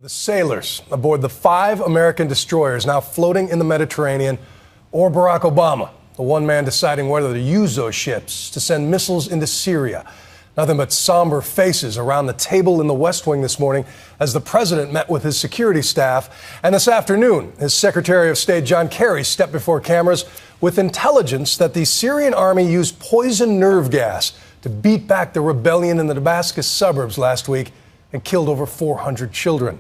The sailors aboard the 5 American destroyers now floating in the Mediterranean, or Barack Obama, the one man deciding whether to use those ships to send missiles into Syria. Nothing but somber faces around the table in the West Wing this morning as the president met with his security staff. And this afternoon, his Secretary of State John Kerry stepped before cameras with intelligence that the Syrian army used poison nerve gas to beat back the rebellion in the Damascus suburbs last week and killed over 400 children.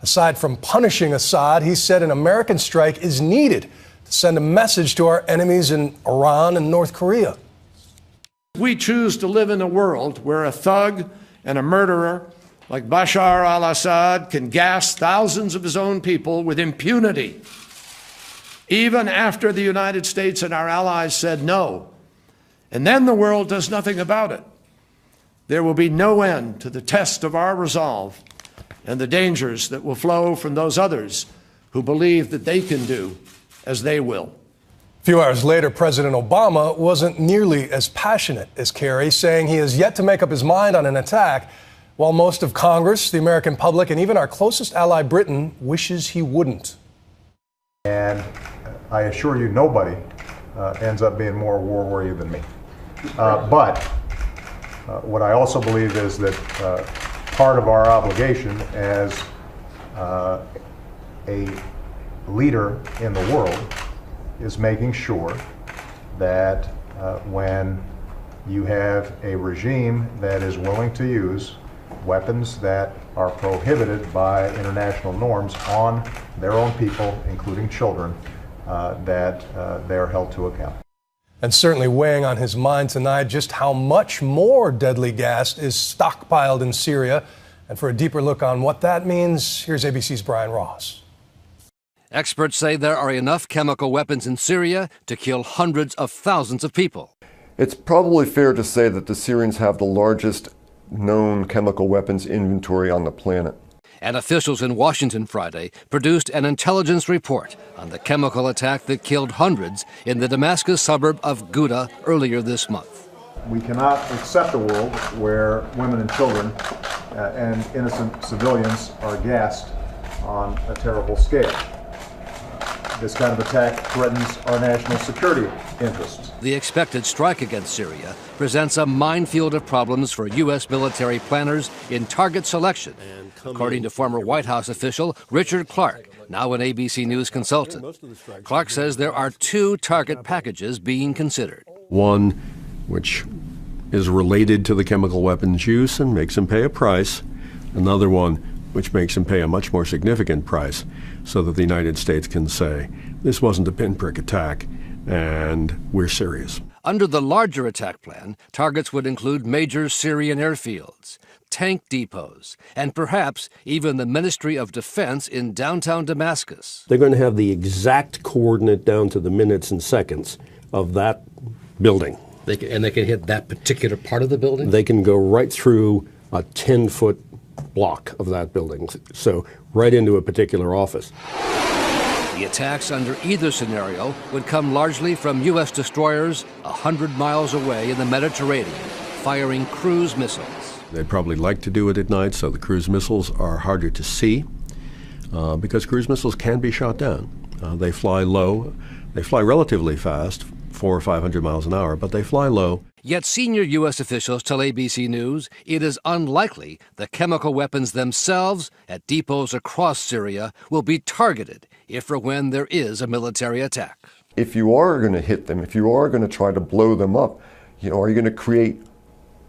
Aside from punishing Assad, he said an American strike is needed to send a message to our enemies in Iran and North Korea. We choose to live in a world where a thug and a murderer like Bashar al-Assad can gas thousands of his own people with impunity, even after the United States and our allies said no. And then the world does nothing about it. There will be no end to the test of our resolve and the dangers that will flow from those others who believe that they can do as they will. A few hours later, President Obama wasn't nearly as passionate as Kerry, saying he has yet to make up his mind on an attack, while most of Congress, the American public, and even our closest ally, Britain, wishes he wouldn't. And I assure you, nobody ends up being more war-worthy than me. But what I also believe is that part of our obligation as a leader in the world is making sure that when you have a regime that is willing to use weapons that are prohibited by international norms on their own people, including children, that they are held to account. And certainly weighing on his mind tonight just how much more deadly gas is stockpiled in Syria. And for a deeper look on what that means, here's ABC's Brian Ross. Experts say there are enough chemical weapons in Syria to kill hundreds of thousands of people. It's probably fair to say that the Syrians have the largest known chemical weapons inventory on the planet. And officials in Washington Friday produced an intelligence report on the chemical attack that killed hundreds in the Damascus suburb of Ghouta earlier this month. We cannot accept a world where women and children and innocent civilians are gassed on a terrible scale. This kind of attack threatens our national security interests. The expected strike against Syria presents a minefield of problems for U.S. military planners in target selection, according to former White House official Richard Clark, now an ABC News consultant. Clark says there are 2 target packages being considered. One which is related to the chemical weapons use and makes them pay a price. Another one which makes them pay a much more significant price so that the United States can say, this wasn't a pinprick attack and we're serious. Under the larger attack plan, targets would include major Syrian airfields, tank depots, and perhaps even the Ministry of Defense in downtown Damascus. They're going to have the exact coordinate down to the minutes and seconds of that building. They can hit that particular part of the building? They can go right through a 10-foot block of that building, so right into a particular office. The attacks under either scenario would come largely from U.S. destroyers 100 miles away in the Mediterranean, firing cruise missiles. They'd probably like to do it at night, so the cruise missiles are harder to see because cruise missiles can be shot down. They fly low, they fly relatively fast, 400 or 500 miles an hour, but they fly low. Yet senior U.S. officials tell ABC News it is unlikely the chemical weapons themselves at depots across Syria will be targeted if or when there is a military attack. If you are going to hit them, if you are going to try to blow them up, are you going to create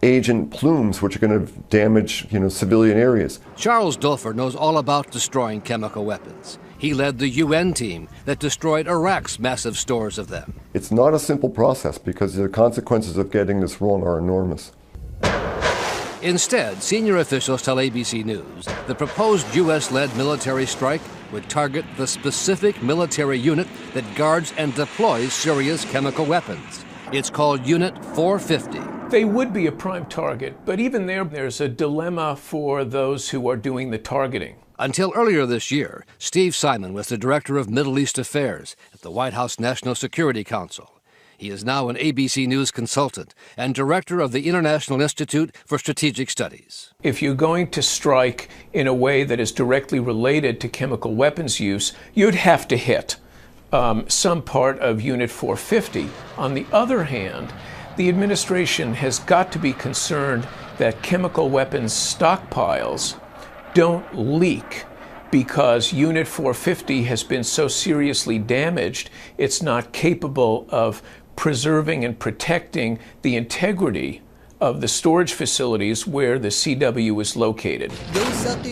agent plumes which are going to damage, civilian areas? Charles Dulfer knows all about destroying chemical weapons. He led the UN team that destroyed Iraq's massive stores of them. It's not a simple process because the consequences of getting this wrong are enormous. Instead, senior officials tell ABC News the proposed U.S.-led military strike would target the specific military unit that guards and deploys Syria's chemical weapons. It's called Unit 450. They would be a prime target, but even there's a dilemma for those who are doing the targeting. Until earlier this year, Steve Simon was the director of Middle East Affairs at the White House National Security Council. He is now an ABC News consultant and director of the International Institute for Strategic Studies. If you're going to strike in a way that is directly related to chemical weapons use, you'd have to hit some part of Unit 450. On the other hand, the administration has got to be concerned that chemical weapons stockpiles don't leak because Unit 450 has been so seriously damaged, it's not capable of preserving and protecting the integrity of the storage facilities where the CW is located.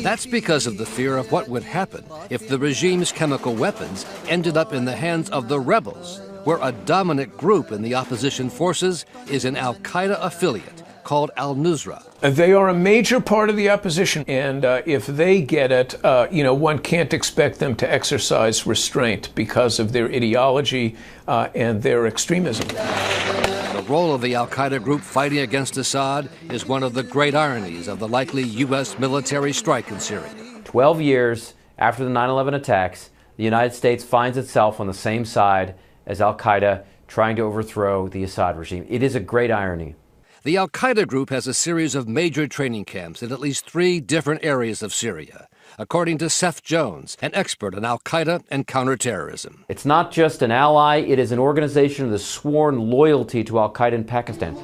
That's because of the fear of what would happen if the regime's chemical weapons ended up in the hands of the rebels, where a dominant group in the opposition forces is an al-Qaeda affiliate called al-Nusra. They are a major part of the opposition, and if they get it, one can't expect them to exercise restraint because of their ideology and their extremism. The role of the al-Qaeda group fighting against Assad is one of the great ironies of the likely U.S. military strike in Syria. 12 years after the 9/11 attacks, the United States finds itself on the same side as al-Qaeda trying to overthrow the Assad regime. It is a great irony. The al-Qaeda group has a series of major training camps in at least 3 different areas of Syria, according to Seth Jones, an expert on al-Qaeda and counterterrorism. It's not just an ally, it is an organization of the sworn loyalty to al-Qaeda in Pakistan.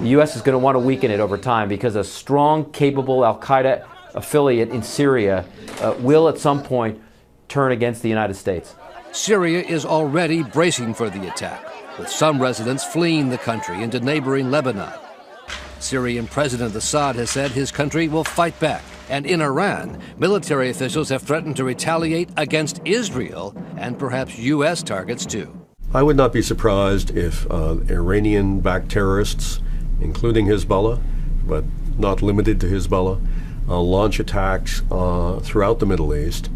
The U.S. is going to want to weaken it over time because a strong, capable al-Qaeda affiliate in Syria will at some point turn against the United States. Syria is already bracing for the attack, with some residents fleeing the country into neighboring Lebanon. Syrian President Assad has said his country will fight back. And in Iran, military officials have threatened to retaliate against Israel and perhaps U.S. targets too. I would not be surprised if Iranian-backed terrorists, including Hezbollah, but not limited to Hezbollah, launch attacks throughout the Middle East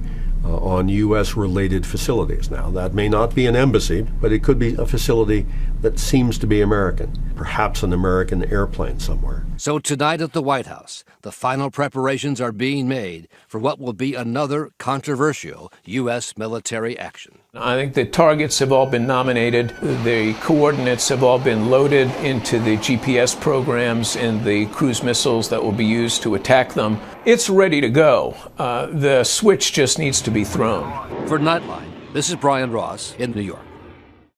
on U.S.-related facilities. Now, that may not be an embassy, but it could be a facility that seems to be American, perhaps an American airplane somewhere. So tonight at the White House, the final preparations are being made for what will be another controversial U.S. military action. I think the targets have all been nominated. The coordinates have all been loaded into the GPS programs and the cruise missiles that will be used to attack them. It's ready to go. The switch just needs to be thrown. For Nightline, this is Brian Ross in New York.